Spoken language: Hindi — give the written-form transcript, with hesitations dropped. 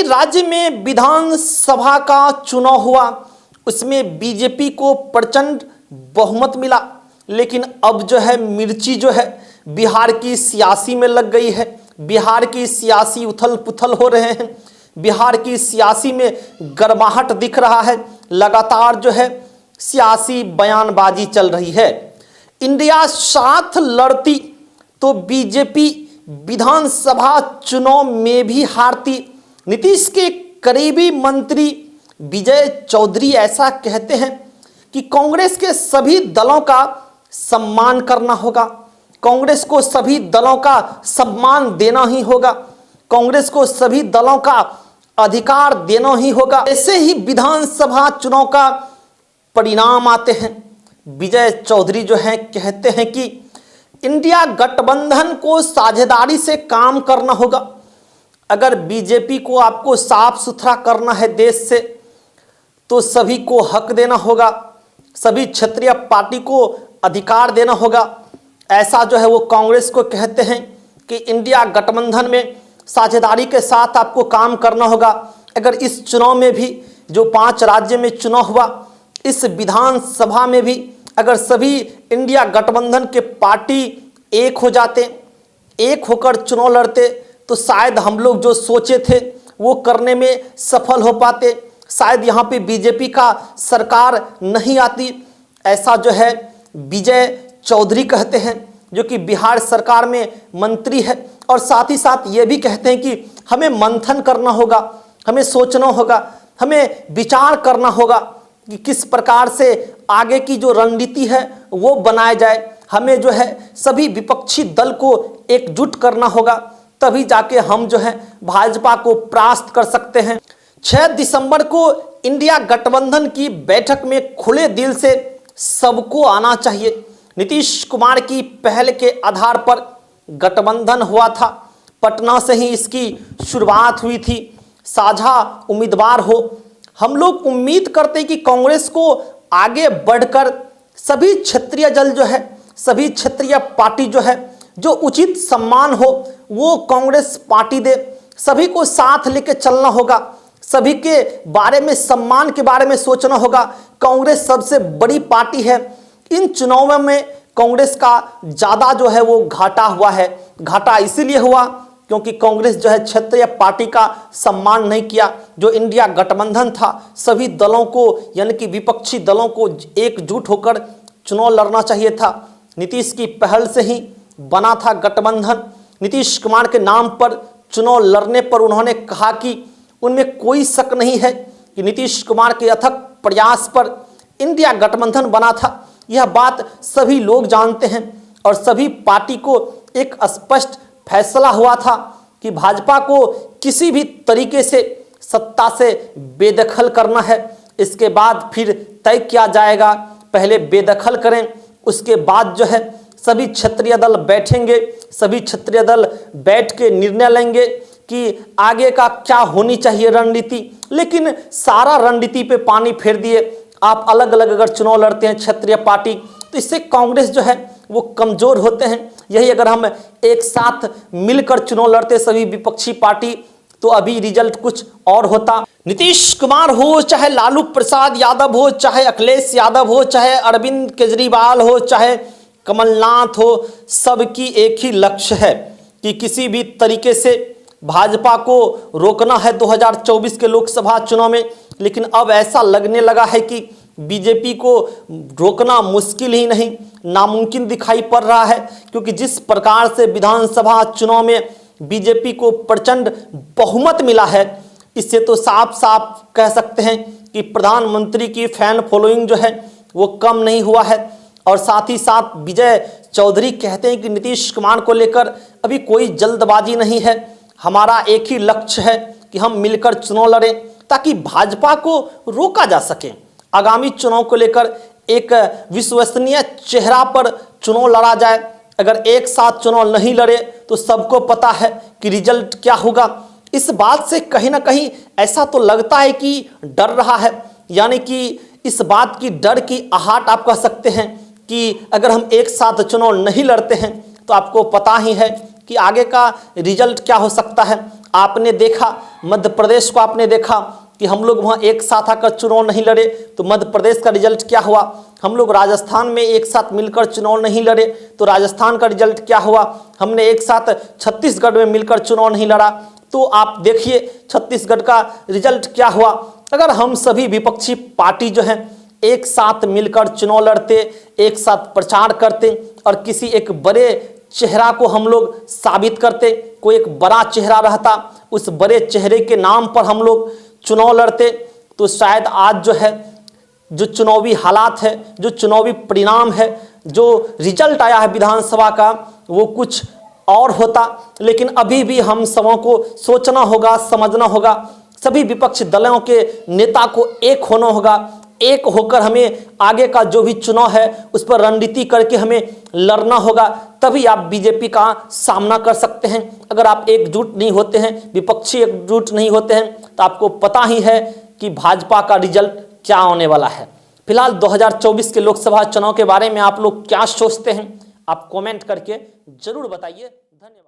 राज्य में विधानसभा का चुनाव हुआ, उसमें बीजेपी को प्रचंड बहुमत मिला, लेकिन अब जो है मिर्ची जो है बिहार की सियासी में लग गई है। बिहार की सियासी उथल पुथल हो रहे हैं, बिहार की सियासी में गर्माहट दिख रहा है। लगातार जो है सियासी बयानबाजी चल रही है। इंडिया साथ लड़ती तो बीजेपी विधानसभा चुनाव में भी हारती। नीतीश के करीबी मंत्री विजय चौधरी ऐसा कहते हैं कि कांग्रेस के सभी दलों का सम्मान करना होगा, कांग्रेस को सभी दलों का सम्मान देना ही होगा, कांग्रेस को सभी दलों का अधिकार देना ही होगा। ऐसे ही विधानसभा चुनाव का परिणाम आते हैं। विजय चौधरी जो हैं कहते हैं कि इंडिया गठबंधन को साझेदारी से काम करना होगा। अगर बीजेपी को आपको साफ सुथरा करना है देश से, तो सभी को हक देना होगा, सभी क्षेत्रीय पार्टी को अधिकार देना होगा। ऐसा जो है वो कांग्रेस को कहते हैं कि इंडिया गठबंधन में साझेदारी के साथ आपको काम करना होगा। अगर इस चुनाव में भी जो 5 राज्य में चुनाव हुआ, इस विधानसभा में भी अगर सभी इंडिया गठबंधन के पार्टी एक हो जाते, एक होकर चुनाव लड़ते, तो शायद हम लोग जो सोचे थे वो करने में सफल हो पाते। शायद यहाँ पे बीजेपी का सरकार नहीं आती। ऐसा जो है विजय चौधरी कहते हैं, जो कि बिहार सरकार में मंत्री है, और साथ ही साथ ये भी कहते हैं कि हमें मंथन करना होगा, हमें सोचना होगा, हमें विचार करना होगा कि किस प्रकार से आगे की जो रणनीति है वो बनाया जाए। हमें जो है सभी विपक्षी दल को एकजुट करना होगा, तभी जाके हम जो है भाजपा को परास्त कर सकते हैं। 6 दिसंबर को इंडिया गठबंधन की बैठक में खुले दिल से सबको आना चाहिए। नीतीश कुमार की पहल के आधार पर गठबंधन हुआ था, पटना से ही इसकी शुरुआत हुई थी। साझा उम्मीदवार हो, हम लोग उम्मीद करते हैं कि कांग्रेस को आगे बढ़कर सभी क्षेत्रीय दल जो है, सभी क्षेत्रीय पार्टी जो है, जो उचित सम्मान हो वो कांग्रेस पार्टी दे। सभी को साथ लेके चलना होगा, सभी के बारे में, सम्मान के बारे में सोचना होगा। कांग्रेस सबसे बड़ी पार्टी है। इन चुनावों में कांग्रेस का ज़्यादा जो है वो घाटा हुआ है। घाटा इसीलिए हुआ क्योंकि कांग्रेस जो है क्षेत्रीय पार्टी का सम्मान नहीं किया। जो इंडिया गठबंधन था, सभी दलों को यानी कि विपक्षी दलों को एकजुट होकर चुनाव लड़ना चाहिए था। नीतीश की पहल से ही बना था गठबंधन। नीतीश कुमार के नाम पर चुनाव लड़ने पर उन्होंने कहा कि उनमें कोई शक नहीं है कि नीतीश कुमार के अथक प्रयास पर इंडिया गठबंधन बना था। यह बात सभी लोग जानते हैं और सभी पार्टी को एक स्पष्ट फैसला हुआ था कि भाजपा को किसी भी तरीके से सत्ता से बेदखल करना है। इसके बाद फिर तय किया जाएगा, पहले बेदखल करें, उसके बाद जो है सभी क्षेत्रीय दल बैठेंगे, सभी क्षेत्रीय दल बैठ के निर्णय लेंगे कि आगे का क्या होनी चाहिए रणनीति। लेकिन सारा रणनीति पे पानी फेर दिए। आप अलग अलग अगर चुनाव लड़ते हैं क्षेत्रीय पार्टी, तो इससे कांग्रेस जो है वो कमज़ोर होते हैं। यही अगर हम एक साथ मिलकर चुनाव लड़ते सभी विपक्षी पार्टी, तो अभी रिजल्ट कुछ और होता। नीतीश कुमार हो, चाहे लालू प्रसाद यादव हो, चाहे अखिलेश यादव हो, चाहे अरविंद केजरीवाल हो, चाहे कमलनाथ हो, सबकी एक ही लक्ष्य है कि किसी भी तरीके से भाजपा को रोकना है 2024 के लोकसभा चुनाव में। लेकिन अब ऐसा लगने लगा है कि बीजेपी को रोकना मुश्किल ही नहीं, नामुमकिन दिखाई पड़ रहा है, क्योंकि जिस प्रकार से विधानसभा चुनाव में बीजेपी को प्रचंड बहुमत मिला है, इससे तो साफ साफ कह सकते हैं कि प्रधानमंत्री की फैन फॉलोइंग जो है वो कम नहीं हुआ है। और साथ ही साथ विजय चौधरी कहते हैं कि नीतीश कुमार को लेकर अभी कोई जल्दबाजी नहीं है, हमारा एक ही लक्ष्य है कि हम मिलकर चुनाव लड़ें ताकि भाजपा को रोका जा सके। आगामी चुनाव को लेकर एक विश्वसनीय चेहरा पर चुनाव लड़ा जाए। अगर एक साथ चुनाव नहीं लड़े तो सबको पता है कि रिजल्ट क्या होगा। इस बात से कहीं ना कहीं ऐसा तो लगता है कि डर रहा है, यानी कि इस बात की डर की आहट आप कह सकते हैं कि अगर हम एक साथ चुनाव नहीं लड़ते हैं तो आपको पता ही है कि आगे का रिजल्ट क्या हो सकता है। आपने देखा मध्य प्रदेश को, आपने देखा कि हम लोग वहाँ एक साथ आकर चुनाव नहीं लड़े, तो मध्य प्रदेश का रिजल्ट क्या हुआ। हम लोग राजस्थान में एक साथ मिलकर चुनाव नहीं लड़े, तो राजस्थान का रिजल्ट क्या हुआ। हमने एक साथ छत्तीसगढ़ में मिलकर चुनाव नहीं लड़ा, तो आप देखिए छत्तीसगढ़ का रिजल्ट क्या हुआ। अगर हम सभी विपक्षी पार्टी जो हैं एक साथ मिलकर चुनाव लड़ते, एक साथ प्रचार करते और किसी एक बड़े चेहरा को हम लोग साबित करते, कोई एक बड़ा चेहरा रहता, उस बड़े चेहरे के नाम पर हम लोग चुनाव लड़ते, तो शायद आज जो है जो चुनावी हालात है, जो चुनावी परिणाम है, जो रिजल्ट आया है विधानसभा का, वो कुछ और होता। लेकिन अभी भी हम सबों को सोचना होगा, समझना होगा, सभी विपक्षी दलों के नेता को एक होना होगा, एक होकर हमें आगे का जो भी चुनाव है उस पर रणनीति करके हमें लड़ना होगा, तभी आप बीजेपी का सामना कर सकते हैं। अगर आप एकजुट नहीं होते हैं, विपक्षी एकजुट नहीं होते हैं, तो आपको पता ही है कि भाजपा का रिजल्ट क्या होने वाला है। फिलहाल 2024 के लोकसभा चुनाव के बारे में आप लोग क्या सोचते हैं, आप कमेंट करके जरूर बताइए। धन्यवाद।